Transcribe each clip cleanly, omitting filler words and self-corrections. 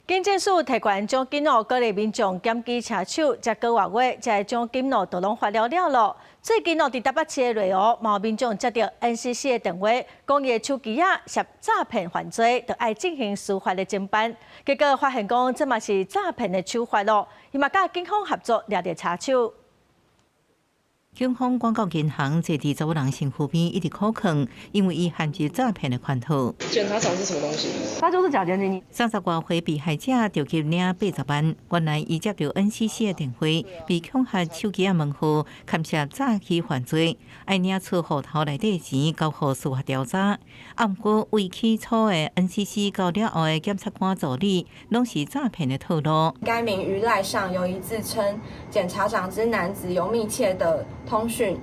警政署提悬奖金鼓励民众检举车手，才个月，这奖金都拢发了咯。最近伫台北市的内湖，有民众接到 NCC 的电话，讲伊的手机涉诈骗犯罪，就爱进行司法的侦办。结果发现讲，这嘛是诈骗的手法咯。伊嘛甲警方合作抓着车手。警方广告银行坐伫查某人身躯边一直苦劝，因为伊陷入诈骗的圈套。检查厂是什么东西？他就是假钱的。30多岁被害者着急领80万，原来伊接到 NCC 的电话，被恐吓手机问号，牵涉诈欺犯罪，爱领出户头内底钱交予司法调查。啊，毋过为起初的 NCC 到了后的检察官助理，拢是诈骗的套路。该名于赖上由于自称检察长之男子有密切的通讯，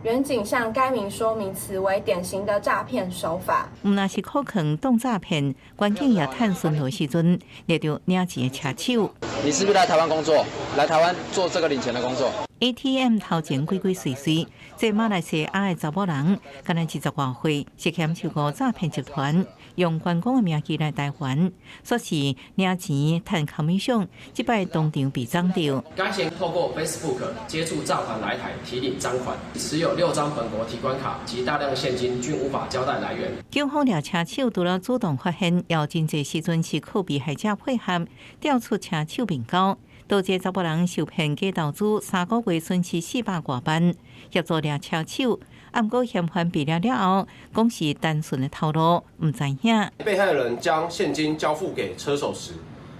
远景向该名说明此为典型的诈骗手法。毋那是可能当诈骗，关键也探顺路时阵，掠到领钱的车手。你是不是来台湾工作？来台湾做这个领钱的工作？ ATM 头前鬼鬼祟祟，这马来西亚的查某人，敢若20多岁，涉嫌超过诈骗集团，用员工的名义来台湾，说是领钱赚commission，即摆当场被掌到。该嫌透过 Facebook 接触诈团来台提领赃款，持有6张本国提款卡及大量现金，均无法交代来源。警方掠车手除了主动发现，也有真侪时阵是靠被害者配合，调出车手面交。多个查某人受骗假投资3个月损失400多万，协助掠车手。啊，不过嫌犯被掠了后，讲是单纯的套路，唔知影。被害人将现金交付给车手时，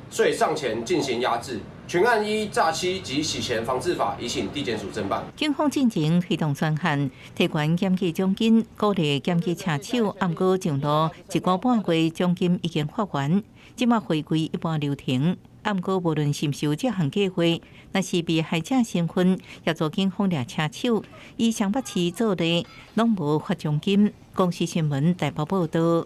遂上前进行压制。全案依诈欺及洗钱防治法移请地检署侦办。警方进前推动专项，提悬检举奖金，鼓励检举车手。啊，不过上路1个半月，奖金已经发完，即马回归一般流程。啊，不过无论是毋是有这项计划，若是被害者身份协助警方掠车手，以上北市做例，拢无发奖金。公司新闻台北报道。